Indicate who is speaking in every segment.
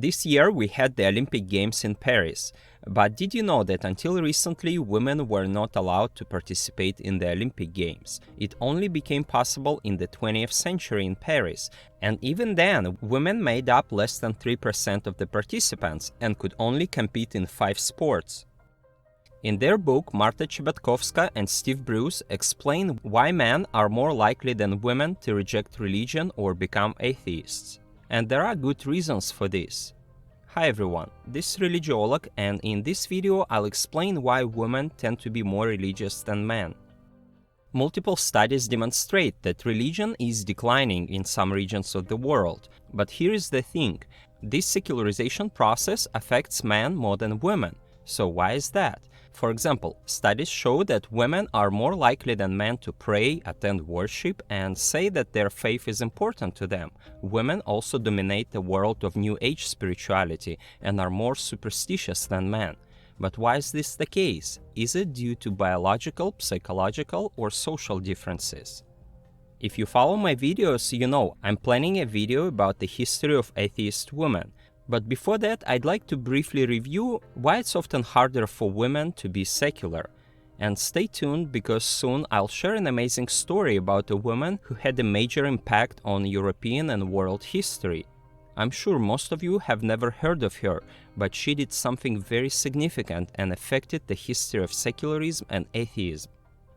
Speaker 1: This year we had the Olympic Games in Paris, but did you know that until recently women were not allowed to participate in the Olympic Games? It only became possible in the 20th century in Paris, and even then women made up less than 3% of the participants and could only compete in 5 sports. In their book, Marta Trzebiatowska and Steve Bruce explain why men are more likely than women to reject religion or become atheists. And there are good reasons for this. Hi everyone, this is Religiolog, and in this video I'll explain why women tend to be more religious than men. Multiple studies demonstrate that religion is declining in some regions of the world, but here is the thing, this secularization process affects men more than women. So why is that? For example, studies show that women are more likely than men to pray, attend worship, and say that their faith is important to them. Women also dominate the world of New Age spirituality and are more superstitious than men. But why is this the case? Is it due to biological, psychological, or social differences? If you follow my videos, you know I'm planning a video about the history of atheist women. But before that, I'd like to briefly review why it's often harder for women to be secular. And stay tuned because soon I'll share an amazing story about a woman who had a major impact on European and world history. I'm sure most of you have never heard of her, but she did something very significant and affected the history of secularism and atheism.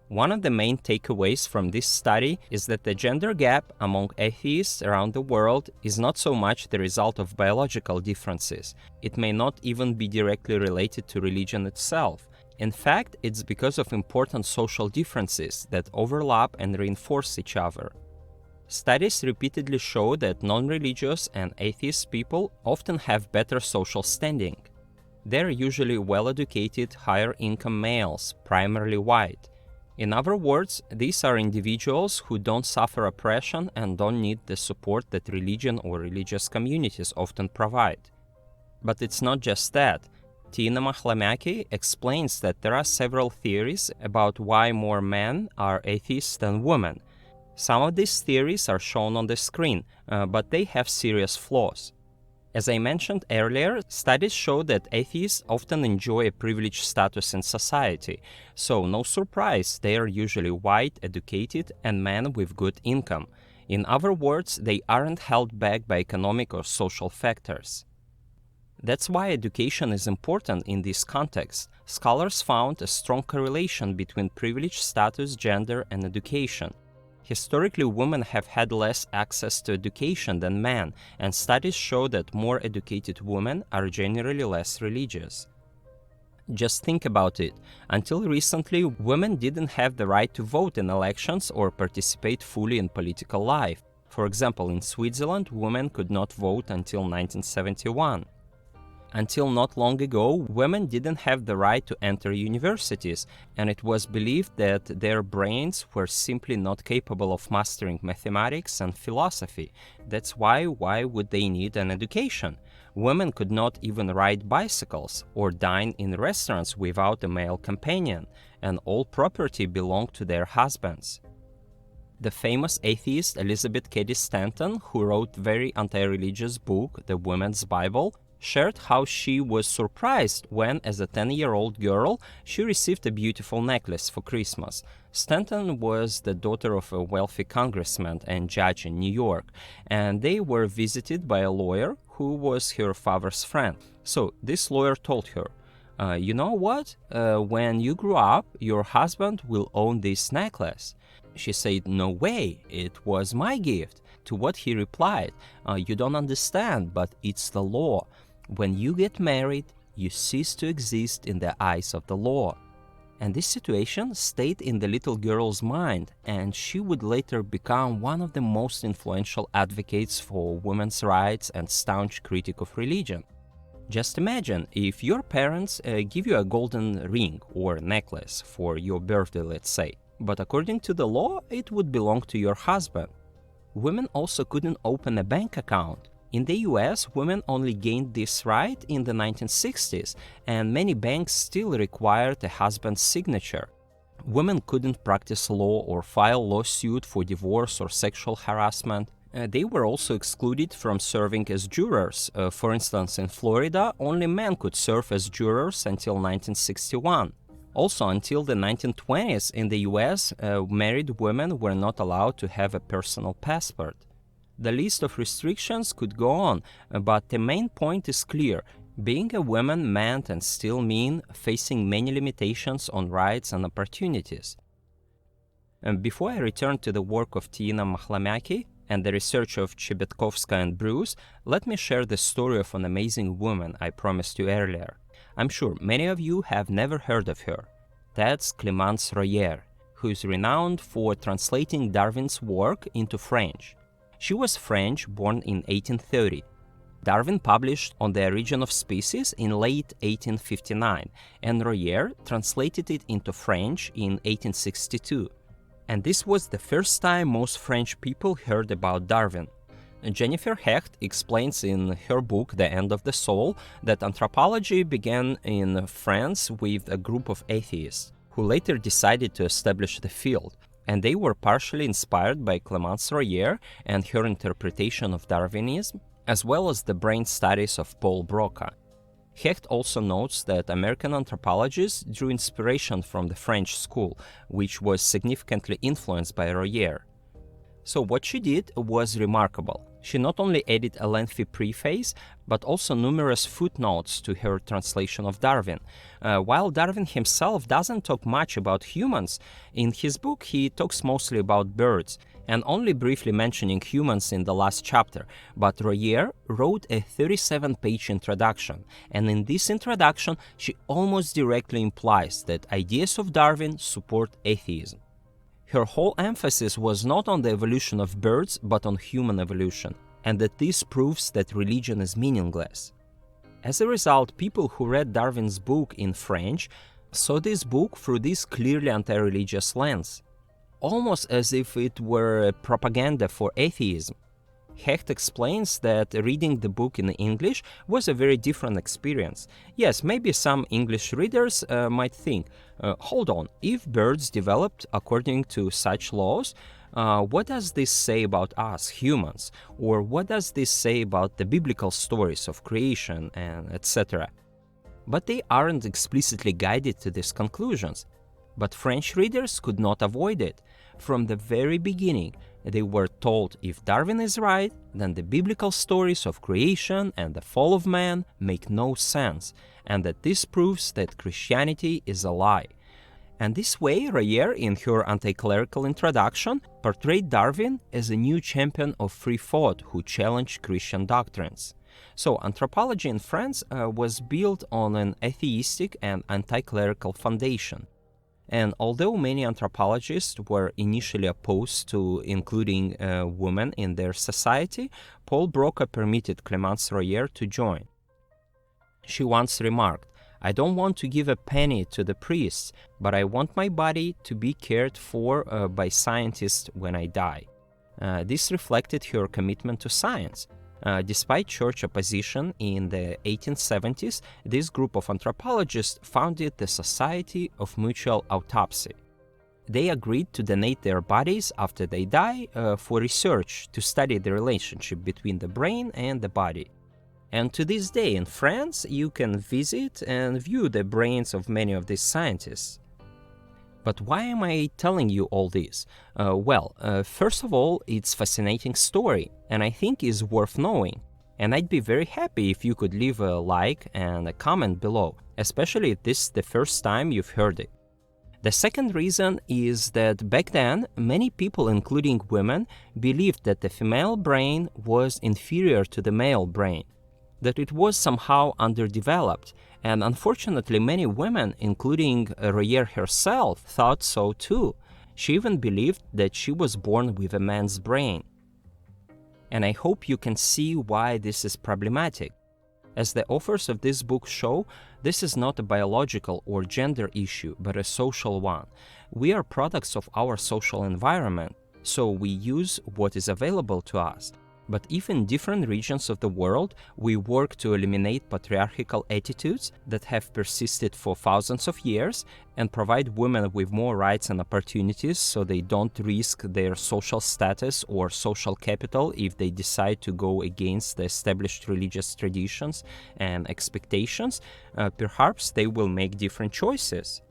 Speaker 1: One of the main takeaways from this study is that the gender gap among atheists around the world is not so much the result of biological differences. It may not even be directly related to religion itself. In fact, it's because of important social differences that overlap and reinforce each other. Studies repeatedly show that non-religious and atheist people often have better social standing. They're usually well-educated, higher-income males, primarily white. In other words, these are individuals who don't suffer oppression and don't need the support that religion or religious communities often provide. But it's not just that. Tiina Mahlamäki explains that there are several theories about why more men are atheists than women. Some of these theories are shown on the screen, but they have serious flaws. As I mentioned earlier, studies show that atheists often enjoy a privileged status in society, so no surprise they are usually white, educated, and men with good income. In other words, they aren't held back by economic or social factors. That's why education is important in this context. Scholars found a strong correlation between privileged status, gender, and education. Historically, women have had less access to education than men, and studies show that more educated women are generally less religious. Just think about it. Until recently, women didn't have the right to vote in elections or participate fully in political life. For example, in Switzerland, women could not vote until 1971. Until not long ago, women didn't have the right to enter universities, and it was believed that their brains were simply not capable of mastering mathematics and philosophy. That's why would they need an education? Women could not even ride bicycles or dine in restaurants without a male companion, and all property belonged to their husbands. The famous atheist Elizabeth Cady Stanton, who wrote very anti-religious book, The Women's Bible, shared how she was surprised when, as a 10-year-old girl, she received a beautiful necklace for Christmas. Stanton was the daughter of a wealthy congressman and judge in New York, and they were visited by a lawyer who was her father's friend. So this lawyer told her, you know what? When you grow up, your husband will own this necklace. She said, no way, it was my gift. To what he replied, you don't understand, but it's the law. When you get married, you cease to exist in the eyes of the law. And this situation stayed in the little girl's mind, and she would later become one of the most influential advocates for women's rights and staunch critic of religion. Just imagine if your parents give you a golden ring or necklace for your birthday, let's say, but according to the law, it would belong to your husband. Women also couldn't open a bank account. In the US, women only gained this right in the 1960s, and many banks still required a husband's signature. Women couldn't practice law or file lawsuit for divorce or sexual harassment. They were also excluded from serving as jurors. For instance, in Florida, only men could serve as jurors until 1961. Also, until the 1920s in the US, married women were not allowed to have a personal passport. The list of restrictions could go on, but the main point is clear. Being a woman meant and still mean facing many limitations on rights and opportunities. And before I return to the work of Tiina Mahlamäki and the research of Trzebiatowska and Ruse, let me share the story of an amazing woman I promised you earlier. I'm sure many of you have never heard of her. That's Clémence Royer, who is renowned for translating Darwin's work into French. She was French, born in 1830. Darwin published On the Origin of Species in late 1859, and Royer translated it into French in 1862. And this was the first time most French people heard about Darwin. Jennifer Hecht explains in her book The End of the Soul that anthropology began in France with a group of atheists, who later decided to establish the field, and they were partially inspired by Clémence Royer and her interpretation of Darwinism, as well as the brain studies of Paul Broca. Hecht also notes that American anthropologists drew inspiration from the French school, which was significantly influenced by Royer. So what she did was remarkable. She not only added a lengthy preface, but also numerous footnotes to her translation of Darwin. While Darwin himself doesn't talk much about humans, in his book he talks mostly about birds, and only briefly mentioning humans in the last chapter, but Royer wrote a 37-page introduction, and in this introduction she almost directly implies that ideas of Darwin support atheism. Her whole emphasis was not on the evolution of birds, but on human evolution, and that this proves that religion is meaningless. As a result, people who read Darwin's book in French saw this book through this clearly anti-religious lens, almost as if it were a propaganda for atheism. Hecht explains that reading the book in English was a very different experience. Yes, maybe some English readers might think, hold on, if birds developed according to such laws, what does this say about us, humans? Or what does this say about the biblical stories of creation and etc.? But they aren't explicitly guided to these conclusions. But French readers could not avoid it. From the very beginning, they were told if Darwin is right, then the biblical stories of creation and the fall of man make no sense, and that this proves that Christianity is a lie. And this way, Royer, in her anti-clerical introduction, portrayed Darwin as a new champion of free thought who challenged Christian doctrines. So, anthropology in France was built on an atheistic and anti-clerical foundation. And although many anthropologists were initially opposed to including women in their society, Paul Broca permitted Clémence Royer to join. She once remarked, "I don't want to give a penny to the priests, but I want my body to be cared for by scientists when I die." This reflected her commitment to science. Despite church opposition in the 1870s, this group of anthropologists founded the Society of Mutual Autopsy. They agreed to donate their bodies after they die for research to study the relationship between the brain and the body. And to this day in France, you can visit and view the brains of many of these scientists. But why am I telling you all this? First of all, it's a fascinating story, and I think is worth knowing. And I'd be very happy if you could leave a like and a comment below, especially if this is the first time you've heard it. The second reason is that back then, many people, including women, believed that the female brain was inferior to the male brain, that it was somehow underdeveloped. And unfortunately, many women, including Royer herself, thought so too. She even believed that she was born with a man's brain. And I hope you can see why this is problematic. As the authors of this book show, this is not a biological or gender issue, but a social one. We are products of our social environment, so we use what is available to us. But if in different regions of the world we work to eliminate patriarchal attitudes that have persisted for thousands of years and provide women with more rights and opportunities so they don't risk their social status or social capital if they decide to go against the established religious traditions and expectations, perhaps they will make different choices.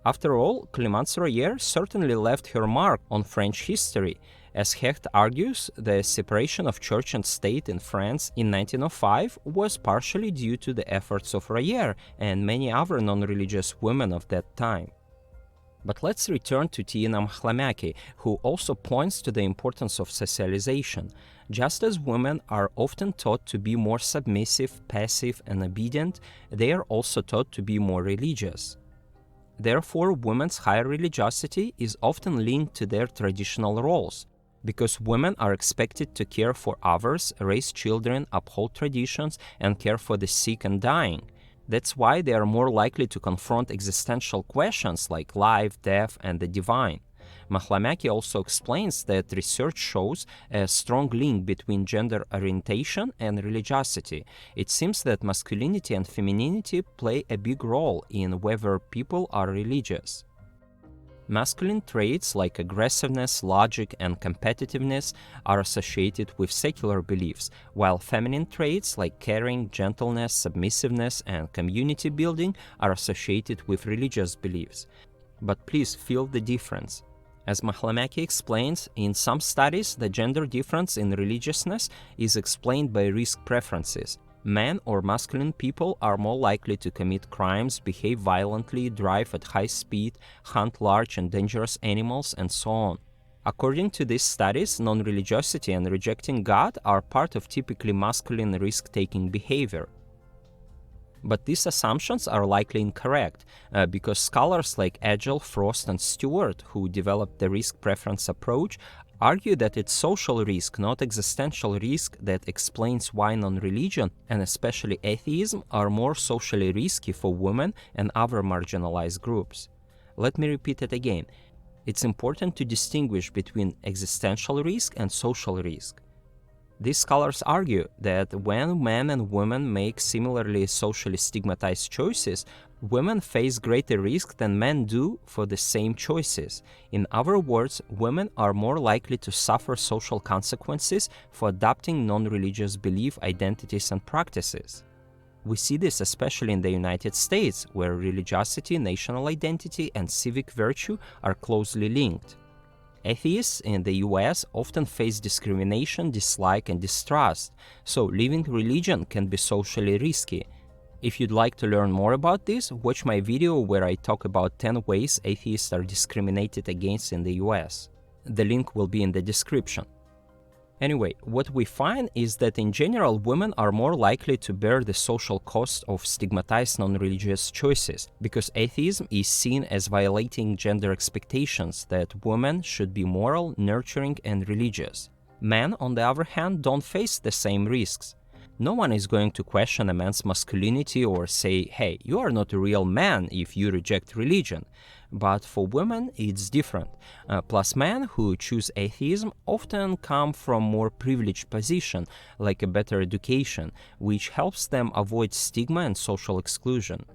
Speaker 1: After all, Clémence Royer certainly left her mark on French history. As Hecht argues, the separation of church and state in France in 1905 was partially due to the efforts of Royer and many other non-religious women of that time. But let's return to Tiina Mahlamäki, who also points to the importance of socialization. Just as women are often taught to be more submissive, passive, and obedient, they are also taught to be more religious. Therefore, women's higher religiosity is often linked to their traditional roles, because women are expected to care for others, raise children, uphold traditions, and care for the sick and dying. That's why they are more likely to confront existential questions like life, death, and the divine. Mahlamäki also explains that research shows a strong link between gender orientation and religiosity. It seems that masculinity and femininity play a big role in whether people are religious. Masculine traits like aggressiveness, logic, and competitiveness are associated with secular beliefs, while feminine traits like caring, gentleness, submissiveness, and community building are associated with religious beliefs. But please feel the difference. As Mahlamäki explains, in some studies, the gender difference in religiousness is explained by risk preferences. Men or masculine people are more likely to commit crimes, behave violently, drive at high speed, hunt large and dangerous animals, and so on. According to these studies, non-religiosity and rejecting God are part of typically masculine risk-taking behavior. But these assumptions are likely incorrect, because scholars like Agel, Frost, and Stewart, who developed the risk preference approach, argue that it's social risk, not existential risk, that explains why non-religion, and especially atheism, are more socially risky for women and other marginalized groups. Let me repeat it again. It's important to distinguish between existential risk and social risk. These scholars argue that when men and women make similarly socially stigmatized choices, women face greater risk than men do for the same choices. In other words, women are more likely to suffer social consequences for adopting non-religious belief, identities, and practices. We see this especially in the United States, where religiosity, national identity, and civic virtue are closely linked. Atheists in the US often face discrimination, dislike, and distrust, so leaving religion can be socially risky. If you'd like to learn more about this, watch my video where I talk about 10 ways atheists are discriminated against in the US. The link will be in the description. Anyway, what we find is that in general, women are more likely to bear the social cost of stigmatized non-religious choices, because atheism is seen as violating gender expectations that women should be moral, nurturing, and religious. Men, on the other hand, don't face the same risks. No one is going to question a man's masculinity or say, hey, you are not a real man if you reject religion. But for women, it's different. Plus, men who choose atheism often come from more privileged position, like a better education, which helps them avoid stigma and social exclusion.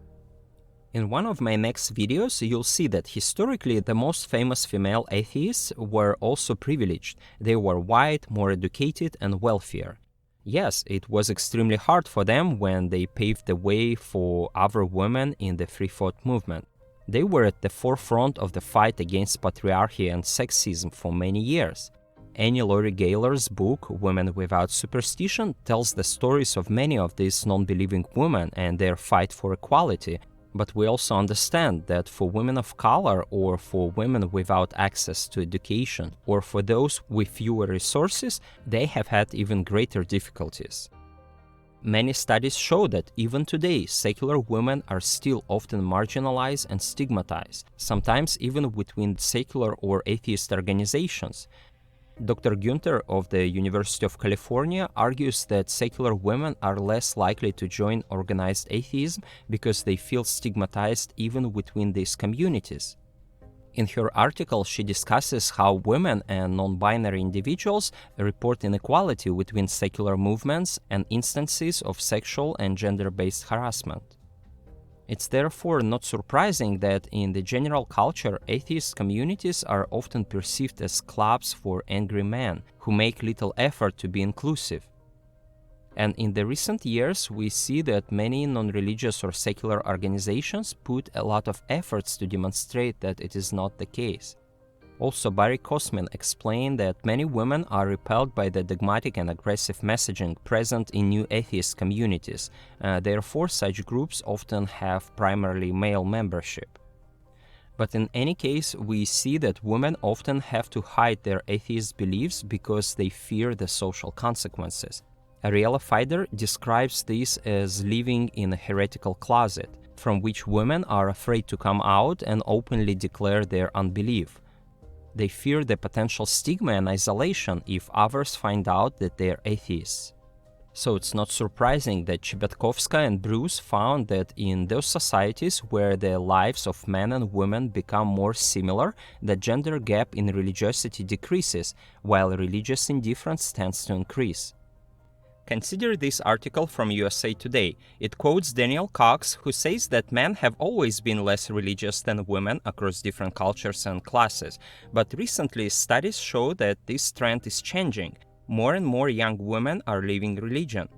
Speaker 1: In one of my next videos, you'll see that historically the most famous female atheists were also privileged. They were white, more educated, and wealthier. Yes, it was extremely hard for them when they paved the way for other women in the freethought movement. They were at the forefront of the fight against patriarchy and sexism for many years. Annie Laurie Gaylor's book, Women Without Superstition, tells the stories of many of these non-believing women and their fight for equality. But we also understand that for women of color, or for women without access to education, or for those with fewer resources, they have had even greater difficulties. Many studies show that even today, secular women are still often marginalized and stigmatized, sometimes even within secular or atheist organizations. Dr. Günther of the University of California argues that secular women are less likely to join organized atheism because they feel stigmatized even within these communities. In her article, she discusses how women and non-binary individuals report inequality between secular movements and instances of sexual and gender-based harassment. It's therefore not surprising that in the general culture, atheist communities are often perceived as clubs for angry men who make little effort to be inclusive. And in the recent years, we see that many non-religious or secular organizations put a lot of efforts to demonstrate that it is not the case. Also, Barry Kosmin explained that many women are repelled by the dogmatic and aggressive messaging present in new atheist communities. Therefore, such groups often have primarily male membership. But in any case, we see that women often have to hide their atheist beliefs because they fear the social consequences. Ariella Feider describes this as living in a heretical closet, from which women are afraid to come out and openly declare their unbelief. They fear the potential stigma and isolation if others find out that they are atheists. So it's not surprising that Trzebiatowska and Ruse found that in those societies where the lives of men and women become more similar, the gender gap in religiosity decreases, while religious indifference tends to increase. Consider this article from USA Today. It quotes Daniel Cox, who says that men have always been less religious than women across different cultures and classes, but recently studies show that this trend is changing. More and more young women are leaving religion.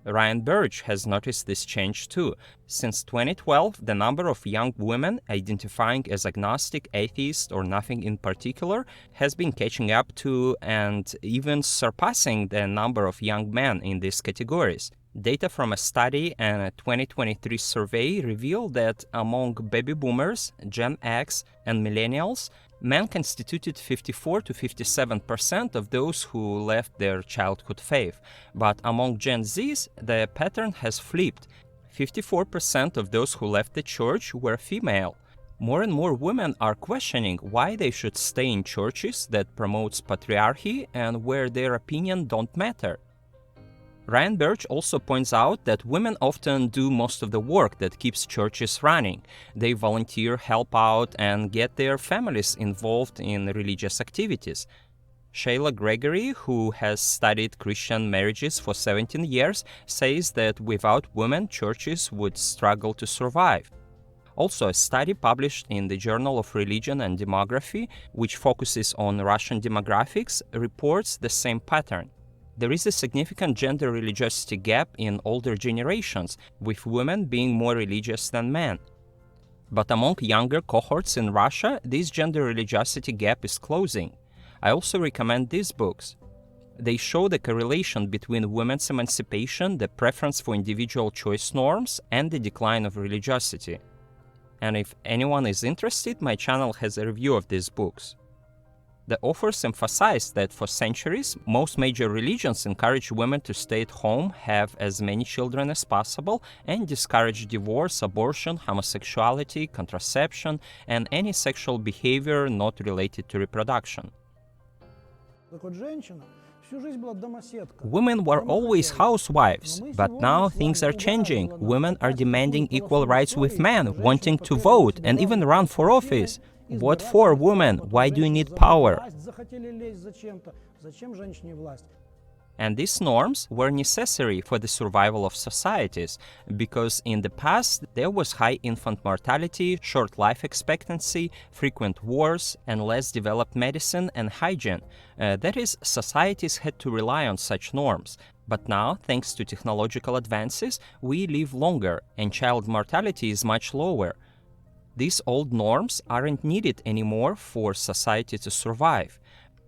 Speaker 1: Ryan Birch has noticed this change too. Since 2012, the number of young women identifying as agnostic, atheist, or nothing in particular has been catching up to and even surpassing the number of young men in these categories. Data from a study and a 2023 survey reveal that among baby boomers, Gen X, and millennials, men constituted 54 to 57% of those who left their childhood faith, but among Gen Zs, the pattern has flipped. 54% of those who left the church were female. More and more women are questioning why they should stay in churches that promotes patriarchy and where their opinion don't matter. Ryan Birch also points out that women often do most of the work that keeps churches running. They volunteer, help out, and get their families involved in religious activities. Shayla Gregory, who has studied Christian marriages for 17 years, says that without women, churches would struggle to survive. Also, a study published in the Journal of Religion and Demography, which focuses on Russian demographics, reports the same pattern. There is a significant gender religiosity gap in older generations, with women being more religious than men. But among younger cohorts in Russia, this gender religiosity gap is closing. I also recommend these books. They show the correlation between women's emancipation, the preference for individual choice norms, and the decline of religiosity. And if anyone is interested, my channel has a review of these books. The authors emphasize that for centuries, most major religions encourage women to stay at home, have as many children as possible, and discourage divorce, abortion, homosexuality, contraception, and any sexual behavior not related to reproduction. Women were always housewives, but now things are changing. Women are demanding equal rights with men, wanting to vote and even run for office. What for, women? Why do you need power? And these norms were necessary for the survival of societies, because in the past there was high infant mortality, short life expectancy, frequent wars, and less developed medicine and hygiene. That is, societies had to rely on such norms. But now, thanks to technological advances, we live longer, and child mortality is much lower. These old norms aren't needed anymore for society to survive.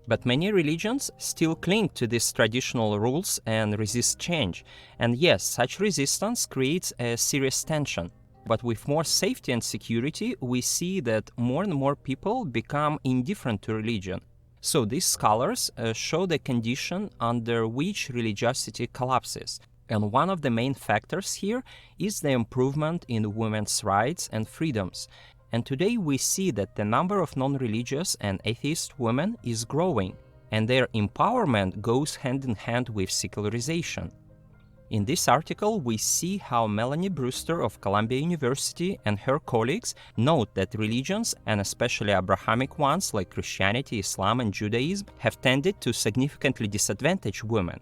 Speaker 1: But many religions still cling to these traditional rules and resist change. And yes, such resistance creates a serious tension. But with more safety and security, we see that more and more people become indifferent to religion. So these scholars show the condition under which religiosity collapses. And one of the main factors here is the improvement in women's rights and freedoms. And today we see that the number of non-religious and atheist women is growing, and their empowerment goes hand in hand with secularization. In this article, we see how Melanie Brewster of Columbia University and her colleagues note that religions, and especially Abrahamic ones like Christianity, Islam, and Judaism, have tended to significantly disadvantage women.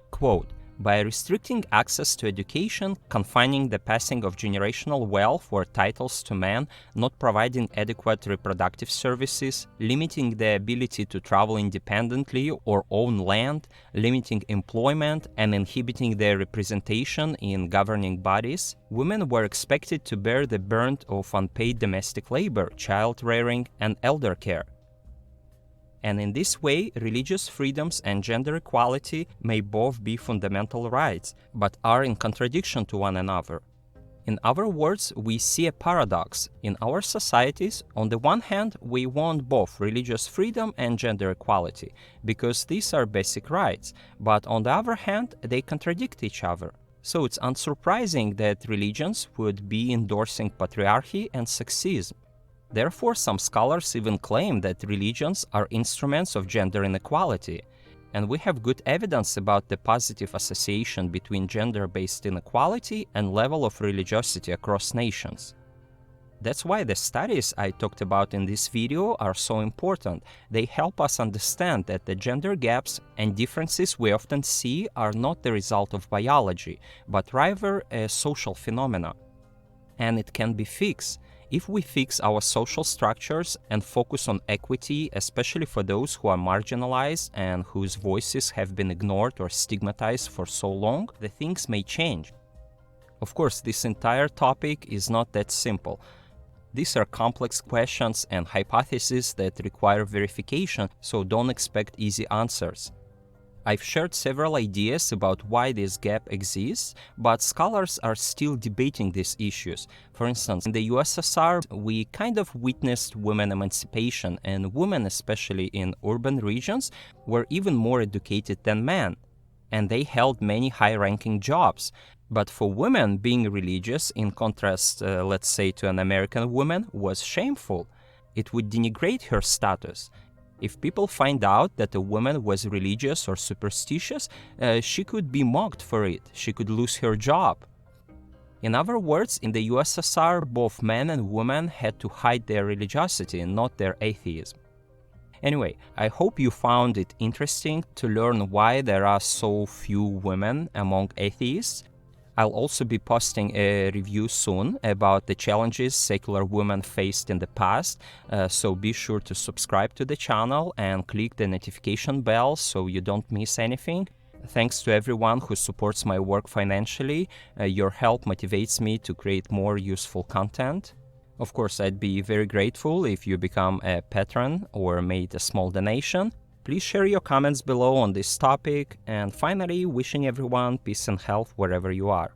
Speaker 1: Quote, by restricting access to education, confining the passing of generational wealth or titles to men, not providing adequate reproductive services, limiting the ability to travel independently or own land, limiting employment, and inhibiting their representation in governing bodies, women were expected to bear the brunt of unpaid domestic labor, child rearing, and elder care. And in this way, religious freedoms and gender equality may both be fundamental rights, but are in contradiction to one another. In other words, we see a paradox. In our societies, on the one hand, we want both religious freedom and gender equality, because these are basic rights, but on the other hand, they contradict each other. So it's unsurprising that religions would be endorsing patriarchy and sexism. Therefore, some scholars even claim that religions are instruments of gender inequality, and we have good evidence about the positive association between gender-based inequality and level of religiosity across nations. That's why the studies I talked about in this video are so important. They help us understand that the gender gaps and differences we often see are not the result of biology, but rather a social phenomena. And it can be fixed. If we fix our social structures and focus on equity, especially for those who are marginalized and whose voices have been ignored or stigmatized for so long, the things may change. Of course, this entire topic is not that simple. These are complex questions and hypotheses that require verification, so don't expect easy answers. I've shared several ideas about why this gap exists, but scholars are still debating these issues. For instance, in the USSR, we kind of witnessed women emancipation, and women, especially in urban regions, were even more educated than men, and they held many high-ranking jobs. But for women, being religious, in contrast, let's say, to an American woman, was shameful. It would denigrate her status. If people find out that a woman was religious or superstitious, she could be mocked for it. She could lose her job. In other words, in the USSR, both men and women had to hide their religiosity and not their atheism. Anyway, I hope you found it interesting to learn why there are so few women among atheists. I'll also be posting a review soon about the challenges secular women faced in the past, so be sure to subscribe to the channel and click the notification bell so you don't miss anything. Thanks to everyone who supports my work financially. Your help motivates me to create more useful content. Of course, I'd be very grateful if you become a patron or made a small donation. Please share your comments below on this topic, and finally, wishing everyone peace and health wherever you are.